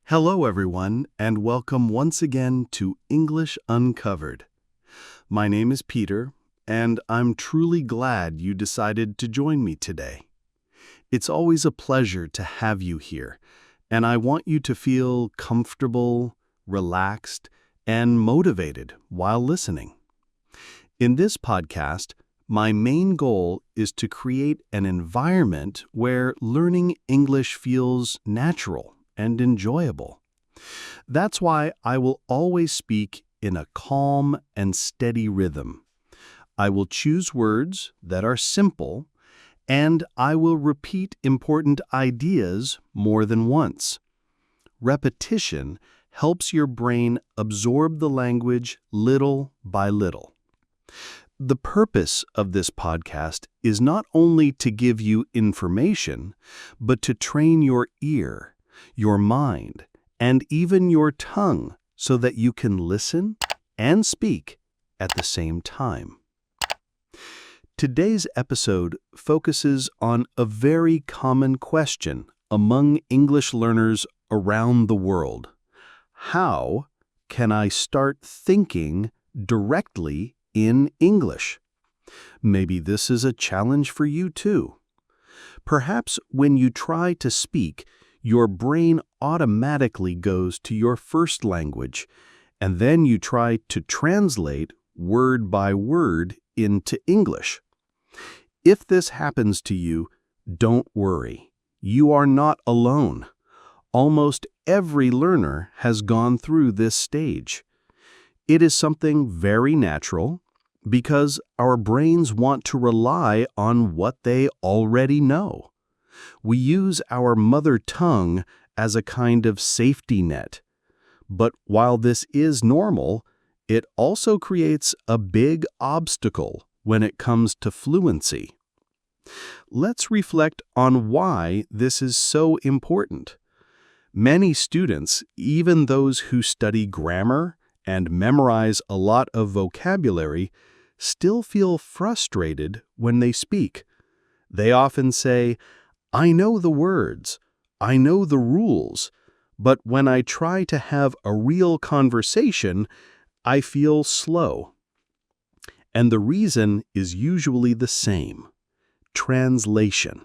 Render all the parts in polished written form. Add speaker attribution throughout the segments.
Speaker 1: Hello, everyone, and welcome once again to English Uncovered. My name is Peter, and I'm truly glad you decided to join me today. It's always a pleasure to have you here, and I want you to feel comfortable, relaxed, and motivated while listening. In this podcast, my main goal is to create an environment where learning English feels natural and enjoyable. That's why I will always speak in a calm and steady rhythm. I will choose words that are simple, and I will repeat important ideas more than once. Repetition helps your brain absorb the language little by little. The purpose of this podcast is not only to give you information, but to train your ear, your mind, and even your tongue so that you can listen and speak at the same time. Today's episode focuses on a very common question among English learners around the world. How can I start thinking directly in English? Maybe this is a challenge for you too. Perhaps when you try to speak, your brain automatically goes to your first language, and then you try to translate word by word into English. If this happens to you, don't worry. You are not alone. Almost every learner has gone through this stage. It is something very natural because our brains want to rely on what they already know. We use our mother tongue as a kind of safety net. But while this is normal, it also creates a big obstacle when it comes to fluency. Let's reflect on why this is so important. Many students, even those who study grammar and memorize a lot of vocabulary, still feel frustrated when they speak. They often say, "I know the words, I know the rules, but when I try to have a real conversation, I feel slow." And the reason is usually the same: translation.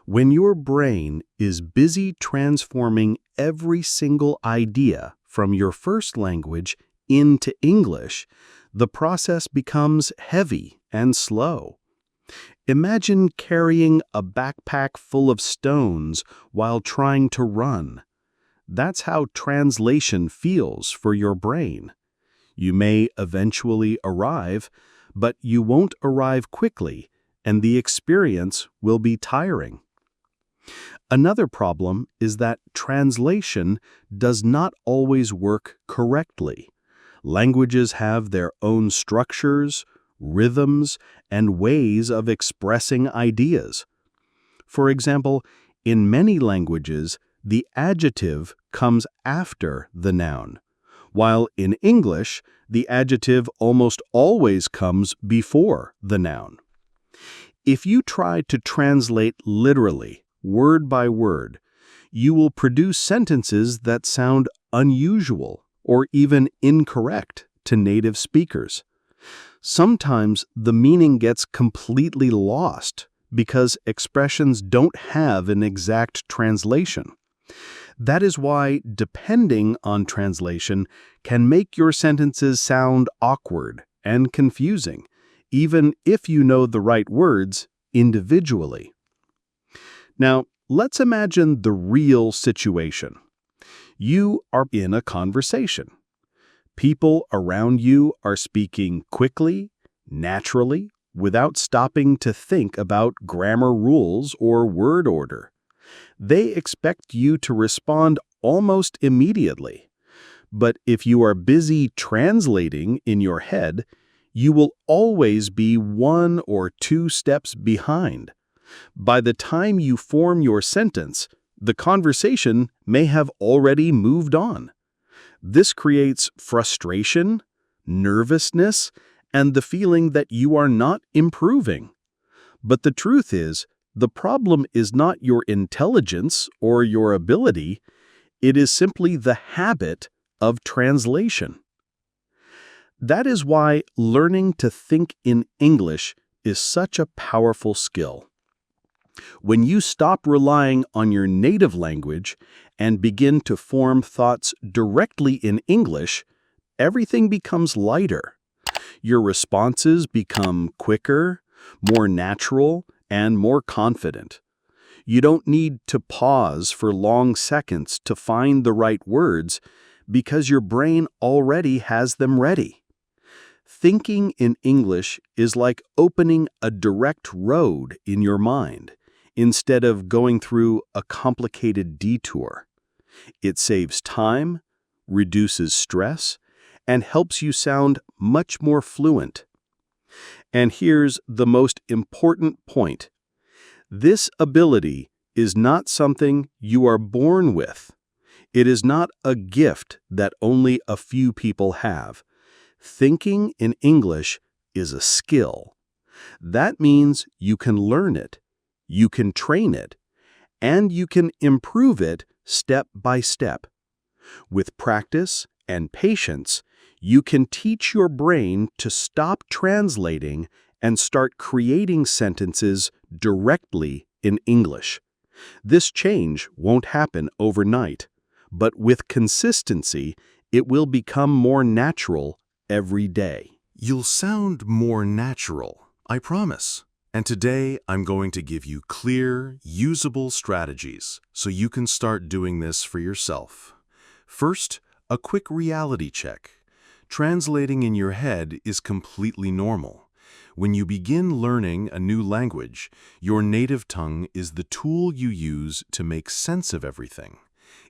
Speaker 1: When your brain is busy transforming every single idea from your first language into English, the process becomes heavy and slow. Imagine carrying a backpack full of stones while trying to run. That's how translation feels for your brain. You may eventually arrive, but you won't arrive quickly, and the experience will be tiring. Another problem is that translation does not always work correctly. Languages have their own structures, rhythms, and ways of expressing ideas. For example, in many languages, the adjective comes after the noun, while in English, the adjective almost always comes before the noun. If you try to translate literally, word by word, you will produce sentences that sound unusual or even incorrect to native speakers. Sometimes the meaning gets completely lost because expressions don't have an exact translation. That is why depending on translation can make your sentences sound awkward and confusing, even if you know the right words individually. Now, let's imagine the real situation. You are in a conversation. People around you are speaking quickly, naturally, without stopping to think about grammar rules or word order. They expect you to respond almost immediately. But if you are busy translating in your head, you will always be 1 or 2 steps behind. By the time you form your sentence, the conversation may have already moved on. This creates frustration, nervousness, and the feeling that you are not improving. But the truth is, the problem is not your intelligence or your ability, It is simply the habit of translation. That is why learning to think in English is such a powerful skill. When you stop relying on your native language and begin to form thoughts directly in English, everything becomes lighter. Your responses become quicker, more natural, and more confident. You don't need to pause for long seconds to find the right words because your brain already has them ready. Thinking in English is like opening a direct road in your mind instead of going through a complicated detour. It saves time, reduces stress, and helps you sound much more fluent. And here's the most important point. This ability is not something you are born with. It is not a gift that only a few people have. Thinking in English is a skill. That means you can learn it, you can train it, and you can improve it step by step. With practice and patience, you can teach your brain to stop translating and start creating sentences directly in English. This change won't happen overnight, but with consistency, it will become more natural every day.
Speaker 2: You'll sound more natural, I promise. And today I'm going to give you clear, usable strategies so you can start doing this for yourself. First, a quick reality check. Translating in your head is completely normal. When you begin learning a new language, your native tongue is the tool you use to make sense of everything.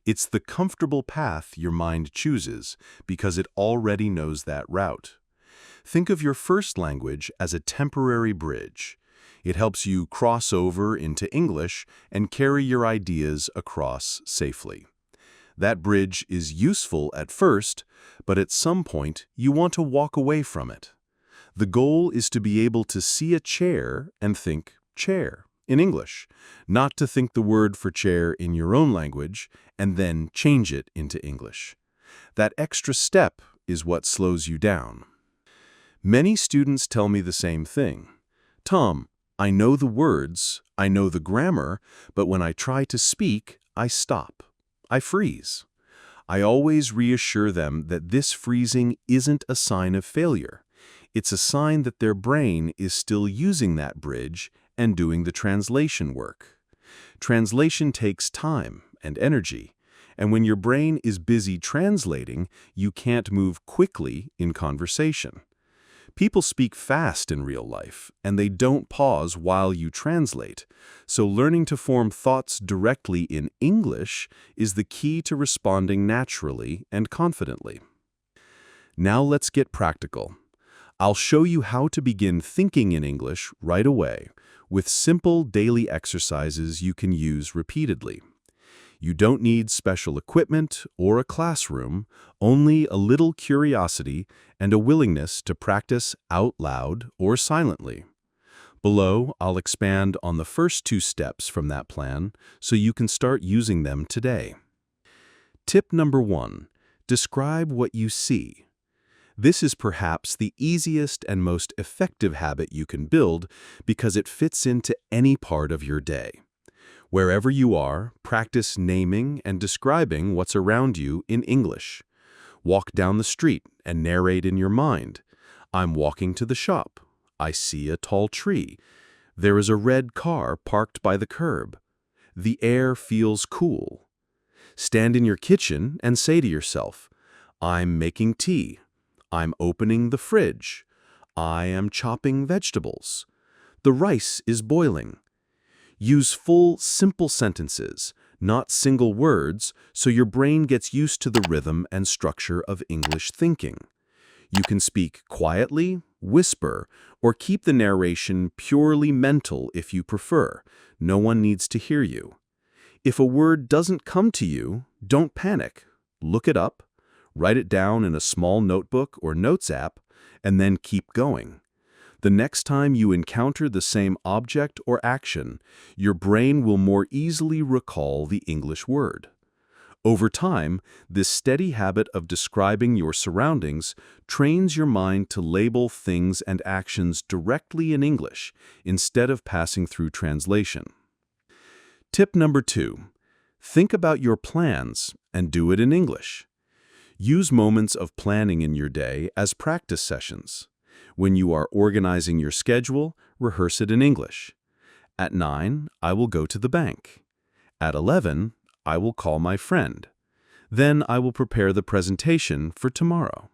Speaker 2: It's the comfortable path your mind chooses because it already knows that route. Think of your first language as a temporary bridge. It helps you cross over into English and carry your ideas across safely. That bridge is useful at first, but at some point you want to walk away from it. The goal is to be able to see a chair and think chair in English, not to think the word for chair in your own language and then change it into English. That extra step is what slows you down. Many students tell me the same thing. Tom, I know the words, I know the grammar, but when I try to speak, I stop. I freeze. I always reassure them that this freezing isn't a sign of failure. It's a sign that their brain is still using that bridge and doing the translation work. Translation takes time and energy, and when your brain is busy translating, you can't move quickly in conversation. People speak fast in real life, and they don't pause while you translate, so learning to form thoughts directly in English is the key to responding naturally and confidently. Now let's get practical. I'll show you how to begin thinking in English right away, with simple daily exercises you can use repeatedly. You don't need special equipment or a classroom, only a little curiosity and a willingness to practice out loud or silently. Below, I'll expand on the first two steps from that plan so you can start using them today. Tip number 1. Describe what you see. This is perhaps the easiest and most effective habit you can build because it fits into any part of your day. Wherever you are, practice naming and describing what's around you in English. Walk down the street and narrate in your mind. I'm walking to the shop. I see a tall tree. There is a red car parked by the curb. The air feels cool. Stand in your kitchen and say to yourself, I'm making tea. I'm opening the fridge. I am chopping vegetables. The rice is boiling. Use full, simple sentences, not single words, so your brain gets used to the rhythm and structure of English thinking. You can speak quietly, whisper, or keep the narration purely mental if you prefer. No one needs to hear you. If a word doesn't come to you, don't panic. Look it up, write it down in a small notebook or notes app, and then keep going. The next time you encounter the same object or action, your brain will more easily recall the English word. Over time, this steady habit of describing your surroundings trains your mind to label things and actions directly in English instead of passing through translation. Tip number 2. Think about your plans and do it in English. Use moments of planning in your day as practice sessions. When you are organizing your schedule, rehearse it in English. At 9, I will go to the bank. At 11, I will call my friend. Then I will prepare the presentation for tomorrow.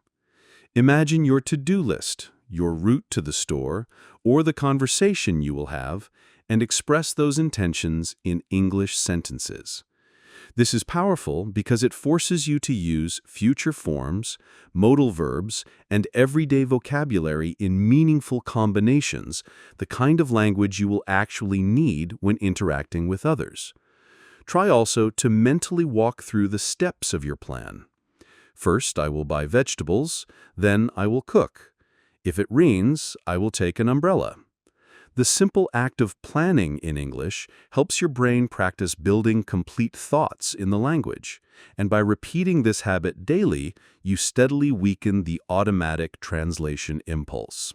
Speaker 2: Imagine your to-do list, your route to the store, or the conversation you will have, and express those intentions in English sentences. This is powerful because it forces you to use future forms, modal verbs, and everyday vocabulary in meaningful combinations, the kind of language you will actually need when interacting with others. Try also to mentally walk through the steps of your plan. First, I will buy vegetables, then I will cook. If it rains, I will take an umbrella. The simple act of planning in English helps your brain practice building complete thoughts in the language, and by repeating this habit daily, you steadily weaken the automatic translation impulse.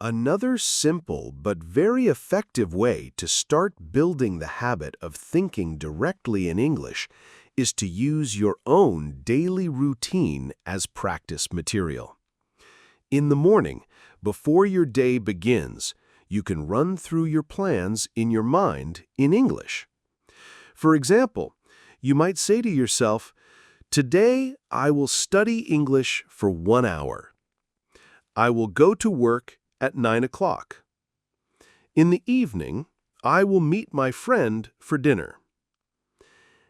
Speaker 1: Another simple but very effective way to start building the habit of thinking directly in English is to use your own daily routine as practice material. In the morning, before your day begins, you can run through your plans in your mind in English. For example, you might say to yourself, "Today I will study English for 1 hour. I will go to work at 9 o'clock. In the evening, I will meet my friend for dinner."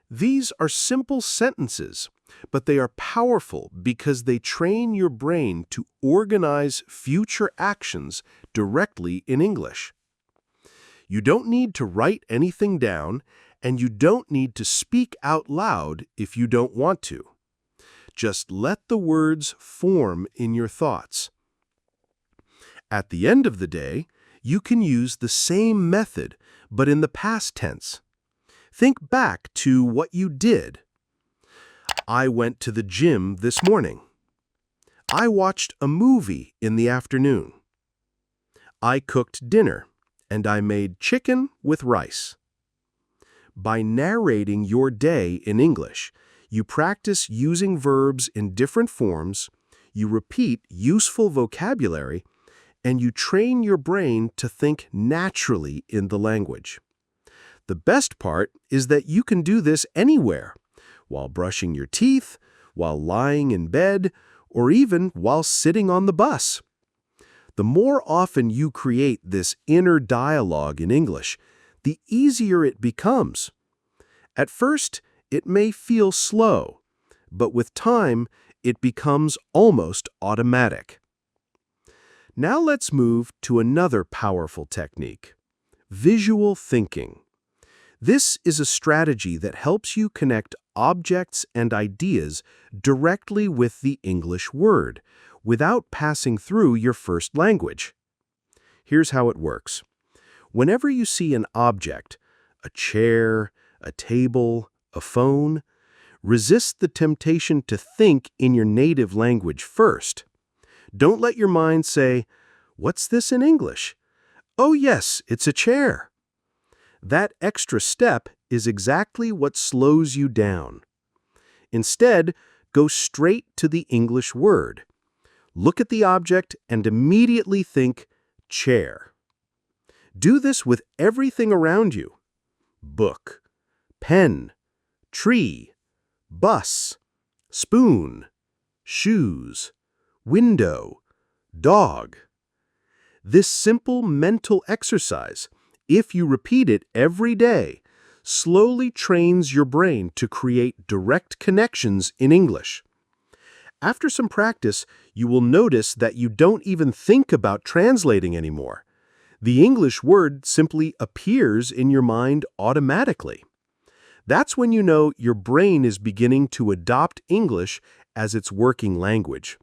Speaker 1: These are simple sentences, but they are powerful because they train your brain to organize future actions directly in English. You don't need to write anything down, and you don't need to speak out loud if you don't want to. Just let the words form in your thoughts. At the end of the day, you can use the same method, but in the past tense. Think back to what you did. I went to the gym this morning. I watched a movie in the afternoon. I cooked dinner, and I made chicken with rice. By narrating your day in English, you practice using verbs in different forms, you repeat useful vocabulary, and you train your brain to think naturally in the language. The best part is that you can do this anywhere, while brushing your teeth, while lying in bed, or even while sitting on the bus. The more often you create this inner dialogue in English, the easier it becomes. At first, it may feel slow, but with time, it becomes almost automatic. Now let's move to another powerful technique: visual thinking. This is a strategy that helps you connect objects and ideas directly with the English word, without passing through your first language. Here's how it works. Whenever you see an object, a chair, a table, a phone, resist the temptation to think in your native language first. Don't let your mind say, "What's this in English? Oh yes, it's a chair." That extra step is exactly what slows you down. Instead, go straight to the English word. Look at the object and immediately think chair. Do this with everything around you: book, pen, tree, bus, spoon, shoes, window, dog. This simple mental exercise, if you repeat it every day, slowly trains your brain to create direct connections in English. After some practice, you will notice that you don't even think about translating anymore. The English word simply appears in your mind automatically. That's when you know your brain is beginning to adopt English as its working language.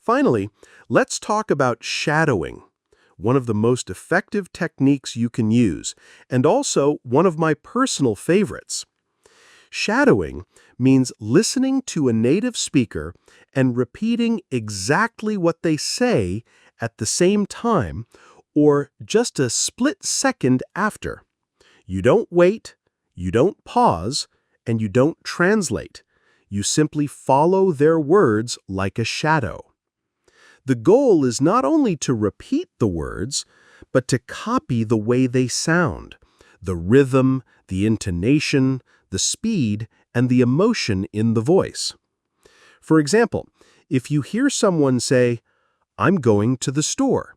Speaker 1: Finally, let's talk about shadowing, one of the most effective techniques you can use, and also one of my personal favorites. Shadowing means listening to a native speaker and repeating exactly what they say at the same time or just a split second after. You don't wait, you don't pause, and you don't translate. You simply follow their words like a shadow. The goal is not only to repeat the words, but to copy the way they sound, the rhythm, the intonation, the speed, and the emotion in the voice. For example, if you hear someone say, "I'm going to the store,"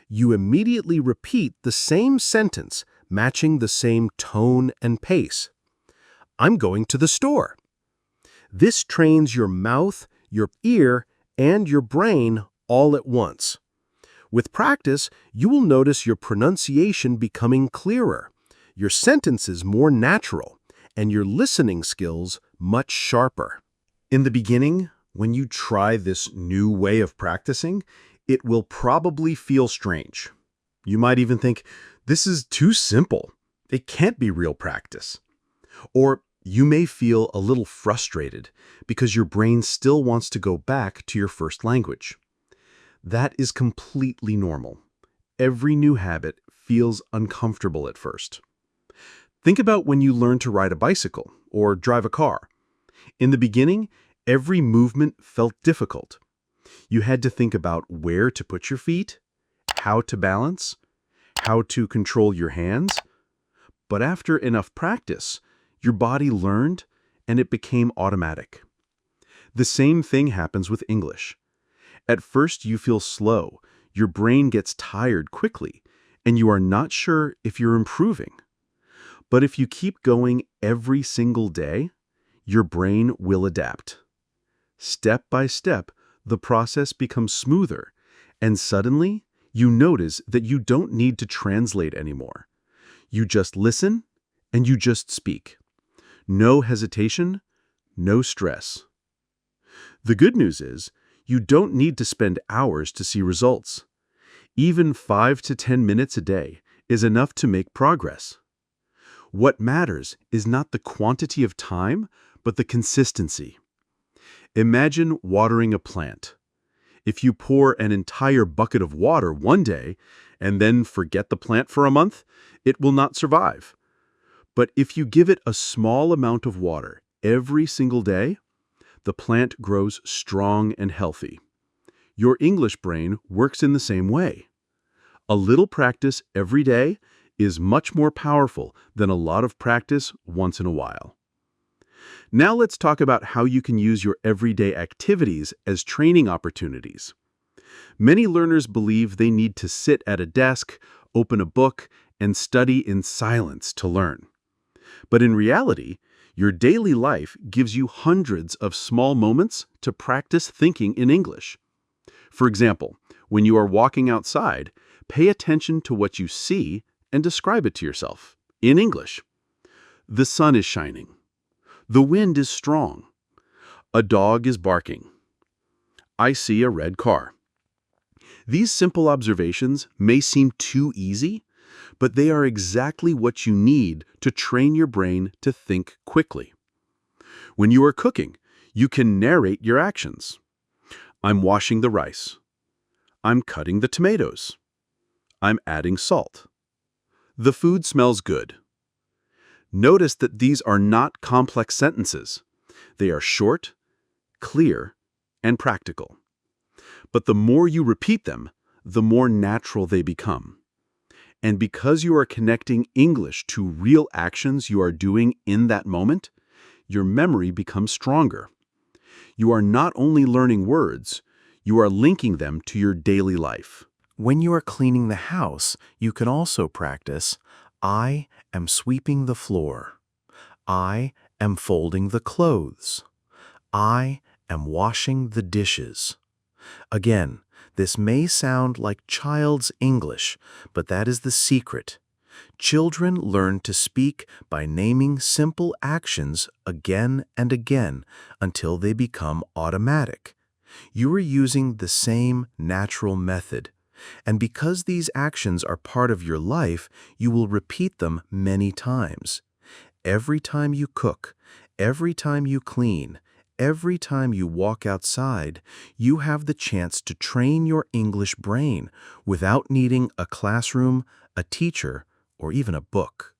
Speaker 1: you immediately repeat the same sentence, matching the same tone and pace. "I'm going to the store." This trains your mouth, your ear, and your brain all at once. With practice, you will notice your pronunciation becoming clearer, your sentences more natural, and your listening skills much sharper. In the beginning, when you try this new way of practicing, it will probably feel strange. You might even think, this is too simple. It can't be real practice. Or you may feel a little frustrated because your brain still wants to go back to your first language. That is completely normal. Every new habit feels uncomfortable at first. Think about when you learn to ride a bicycle or drive a car. In the beginning, every movement felt difficult. You had to think about where to put your feet, how to balance, how to control your hands. But after enough practice, your body learned and it became automatic. The same thing happens with English. At first, you feel slow, your brain gets tired quickly, and you are not sure if you're improving. But if you keep going every single day, your brain will adapt. Step by step, the process becomes smoother, and suddenly, you notice that you don't need to translate anymore. You just listen, and you just speak. No hesitation, no stress. The good news is, you don't need to spend hours to see results. Even 5 to 10 minutes a day is enough to make progress. What matters is not the quantity of time, but the consistency. Imagine watering a plant. If you pour an entire bucket of water one day and then forget the plant for a month, it will not survive. But if you give it a small amount of water every single day, the plant grows strong and healthy. Your English brain works in the same way. A little practice every day is much more powerful than a lot of practice once in a while. Now let's talk about how you can use your everyday activities as training opportunities. Many learners believe they need to sit at a desk, open a book, and study in silence to learn. But in reality, your daily life gives you hundreds of small moments to practice thinking in English. For example, when you are walking outside, pay attention to what you see and describe it to yourself in English. The sun is shining. The wind is strong. A dog is barking. I see a red car. These simple observations may seem too easy, but they are exactly what you need to train your brain to think quickly. When you are cooking, you can narrate your actions. I'm washing the rice. I'm cutting the tomatoes. I'm adding salt. The food smells good. Notice that these are not complex sentences. They are short, clear, and practical. But the more you repeat them, the more natural they become. And because you are connecting English to real actions you are doing in that moment, your memory becomes stronger. You are not only learning words, you are linking them to your daily life.
Speaker 3: When you are cleaning the house, you can also practice, I am sweeping the floor. I am folding the clothes. I am washing the dishes. Again, this may sound like child's English, but that is the secret. Children learn to speak by naming simple actions again and again until they become automatic. You are using the same natural method. And because these actions are part of your life, you will repeat them many times. Every time you cook, Every time you clean, every time you walk outside, you have the chance to train your English brain without needing a classroom, a teacher, or even a book.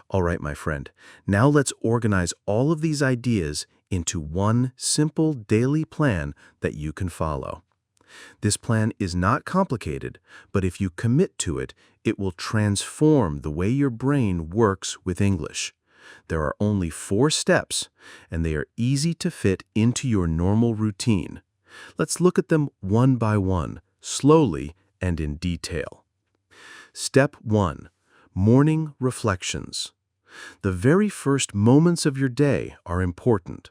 Speaker 3: All right, my friend, now let's organize all of these ideas into one simple daily plan that you can follow. This plan is not complicated, but if you commit to it, it will transform the way your brain works with English. There are only 4 steps, and they are easy to fit into your normal routine. Let's look at them one by one, slowly and in detail. Step 1. Morning reflections. The very first moments of your day are important.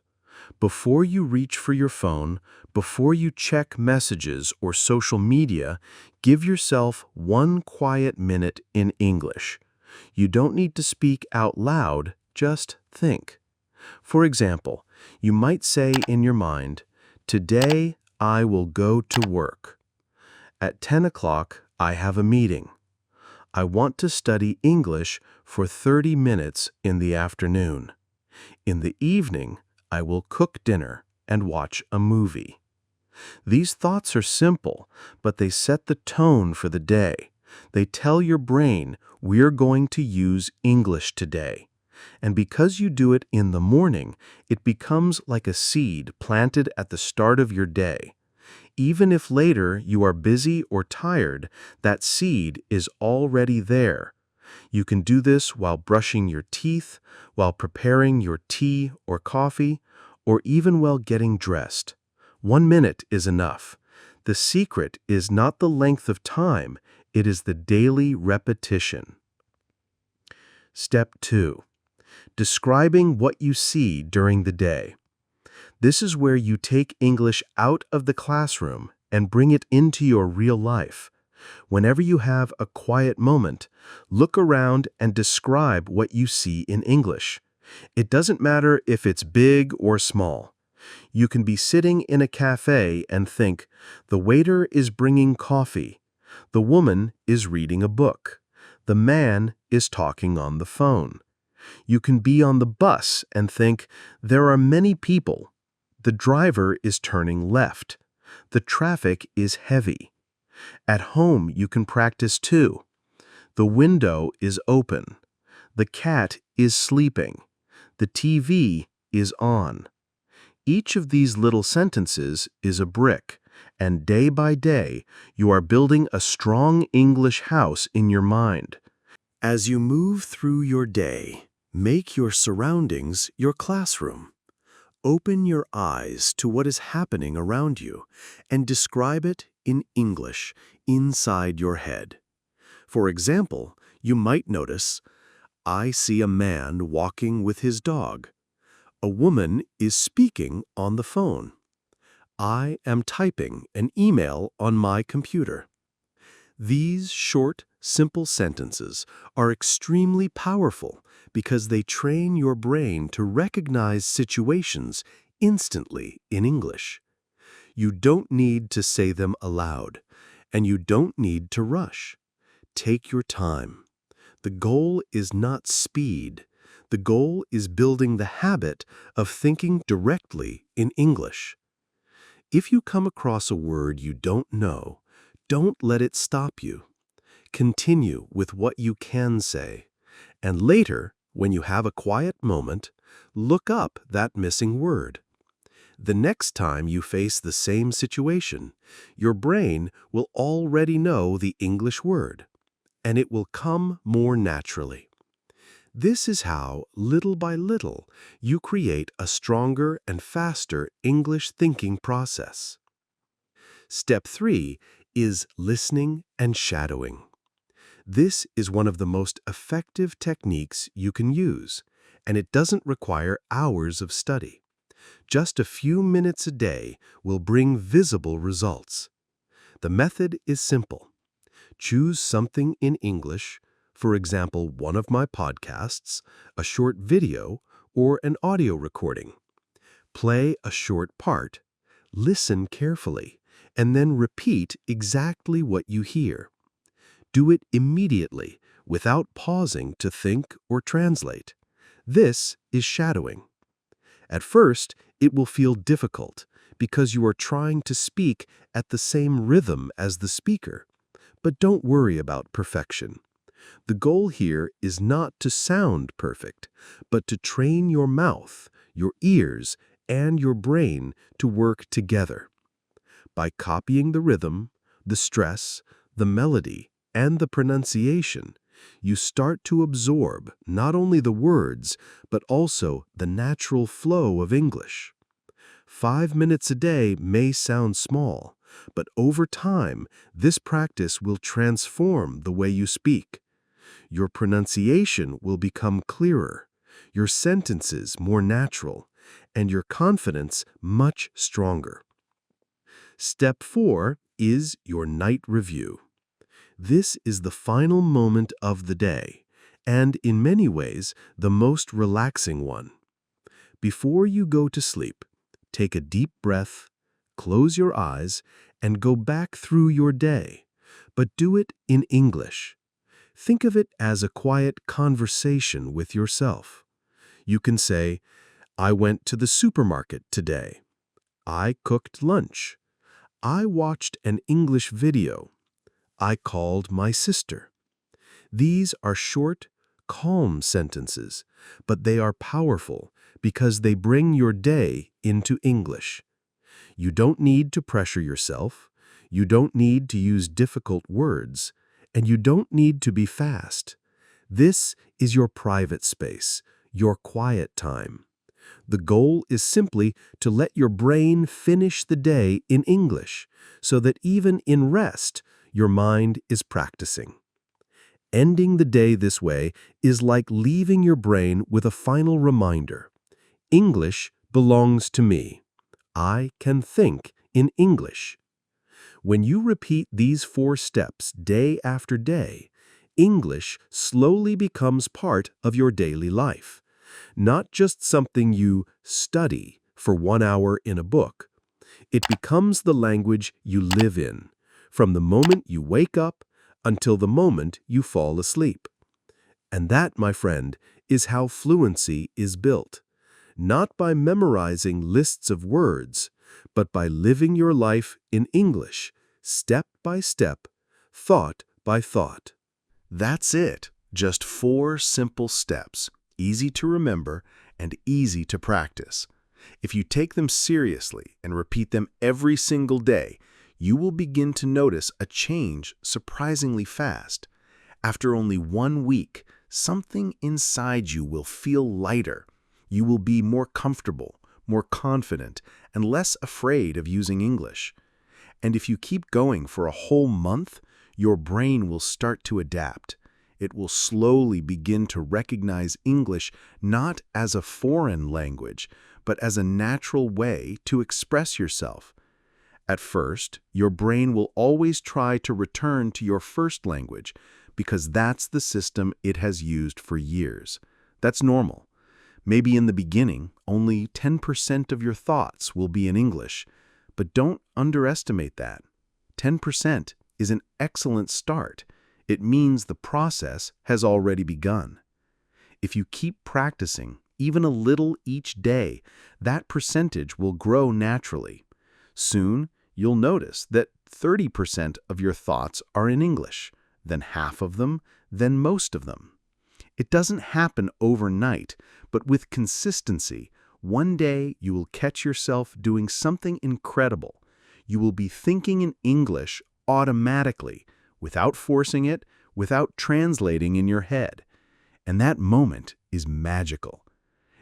Speaker 3: Before you reach for your phone, before you check messages or social media, give yourself 1 quiet minute in English. You don't need to speak out loud, just think. For example, you might say in your mind, "Today I will go to work. At 10 o'clock I have a meeting. I want to study English for 30 minutes in the afternoon. In the evening, I will cook dinner and watch a movie." These thoughts are simple, but they set the tone for the day. They tell your brain, we're going to use English today. And because you do it in the morning, it becomes like a seed planted at the start of your day. Even if later you are busy or tired, that seed is already there. You can do this while brushing your teeth, while preparing your tea or coffee, or even while getting dressed. 1 minute is enough. The secret is not the length of time, it is the daily repetition. Step 2. Describing what you see during the day. This is where you take English out of the classroom and bring it into your real life. Whenever you have a quiet moment, look around and describe what you see in English. It doesn't matter if it's big or small. You can be sitting in a cafe and think, the waiter is bringing coffee. The woman is reading a book. The man is talking on the phone. You can be on the bus and think, there are many people. The driver is turning left. The traffic is heavy. At home, you can practice too. The window is open. The cat is sleeping. The TV is on. Each of these little sentences is a brick, and day by day, you are building a strong English house in your mind. As you move through your day, make your surroundings your classroom. Open your eyes to what is happening around you and describe it in English inside your head. For example, you might notice, I see a man walking with his dog. A woman is speaking on the phone. I am typing an email on my computer. These short, simple sentences are extremely powerful because they train your brain to recognize situations instantly in English. You don't need to say them aloud, and you don't need to rush. Take your time. The goal is not speed. The goal is building the habit of thinking directly in English. If you come across a word you don't know, don't let it stop you. Continue with what you can say, and later, when you have a quiet moment, look up that missing word. The next time you face the same situation, your brain will already know the English word, and it will come more naturally. This is how, little by little, you create a stronger and faster English thinking process. Step 3 is listening and shadowing. This is one of the most effective techniques you can use, and it doesn't require hours of study. Just a few minutes a day will bring visible results. The method is simple. Choose something in English, for example, one of my podcasts, a short video, or an audio recording. Play a short part, listen carefully, and then repeat exactly what you hear. Do it immediately, without pausing to think or translate. This is shadowing.
Speaker 1: At first, it will feel difficult because you are trying to speak at the same rhythm as the speaker. But don't worry about perfection. The goal here is not to sound perfect, but to train your mouth, your ears, and your brain to work together. By copying the rhythm, the stress, the melody, and the pronunciation, you start to absorb not only the words, but also the natural flow of English. 5 minutes a day may sound small, but over time, this practice will transform the way you speak. Your pronunciation will become clearer, your sentences more natural, and your confidence much stronger. Step 4 is your night review. This is the final moment of the day, and in many ways, the most relaxing one. Before you go to sleep, take a deep breath, close your eyes, and go back through your day, but do it in English. Think of it as a quiet conversation with yourself. You can say, I went to the supermarket today. I cooked lunch. I watched an English video. I called my sister. These are short, calm sentences, but they are powerful because they bring your day into English. You don't need to pressure yourself. You don't need to use difficult words, and you don't need to be fast. This is your private space, your quiet time. The goal is simply to let your brain finish the day in English, so that even in rest, your mind is practicing. Ending the day this way is like leaving your brain with a final reminder. English belongs to me. I can think in English. When you repeat these 4 steps day after day, English slowly becomes part of your daily life. Not just something you study for 1 hour in a book. It becomes the language you live in, from the moment you wake up until the moment you fall asleep. And that, my friend, is how fluency is built. Not by memorizing lists of words, but by living your life in English, step by step, thought by thought.
Speaker 2: That's it. Just 4 simple steps, easy to remember and easy to practice. If you take them seriously and repeat them every single day, you will begin to notice a change surprisingly fast. After only 1 week, something inside you will feel lighter. You will be more comfortable, more confident, and less afraid of using English. And if you keep going for a whole month, your brain will start to adapt. It will slowly begin to recognize English not as a foreign language, but as a natural way to express yourself. At first, your brain will always try to return to your first language because that's the system it has used for years. That's normal. Maybe in the beginning, only 10% of your thoughts will be in English, but don't underestimate that. 10% is an excellent start. It means the process has already begun. If you keep practicing, even a little each day, that percentage will grow naturally. Soon, you'll notice that 30% of your thoughts are in English, then half of them, then most of them. It doesn't happen overnight, but with consistency, one day you will catch yourself doing something incredible. You will be thinking in English automatically, without forcing it, without translating in your head. And that moment is magical.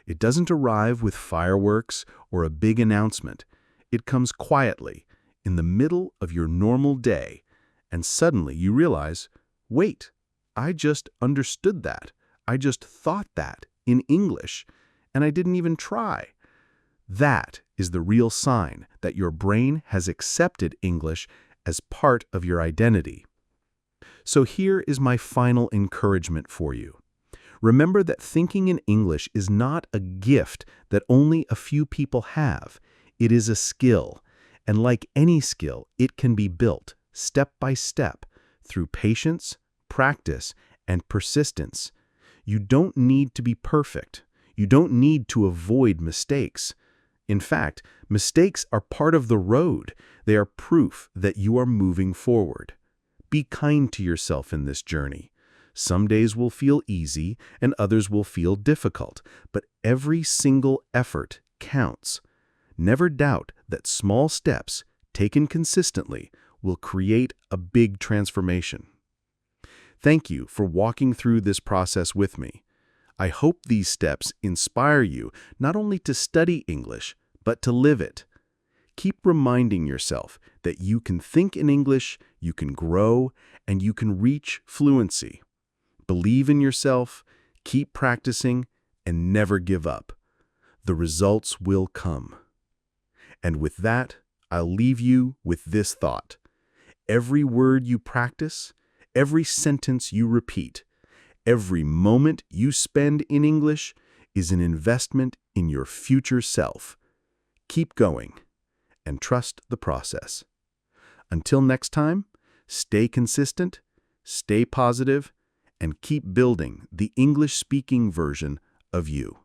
Speaker 2: It doesn't arrive with fireworks or a big announcement. It comes quietly, in the middle of your normal day, and suddenly you realize, wait, I just understood that. I just thought that in English, and I didn't even try. That is the real sign that your brain has accepted English as part of your identity. So here is my final encouragement for you. Remember that thinking in English is not a gift that only a few people have. It is a skill, and like any skill, it can be built step by step through patience, practice, and persistence. You don't need to be perfect.
Speaker 1: You don't need to avoid mistakes. In fact, mistakes are part of the road. They are proof that you are moving forward. Be kind to yourself in this journey. Some days will feel easy and others will feel difficult, but every single effort counts. Never doubt that small steps, taken consistently, will create a big transformation. Thank you for walking through this process with me. I hope these steps inspire you not only to study English, but to live it. Keep reminding yourself that you can think in English, you can grow, and you can reach fluency. Believe in yourself, keep practicing, and never give up. The results will come. And with that, I'll leave you with this thought. Every word you practice, every sentence you repeat, every moment you spend in English is an investment in your future self. Keep going and trust the process. Until next time, stay consistent, stay positive, and keep building the English-speaking version of you.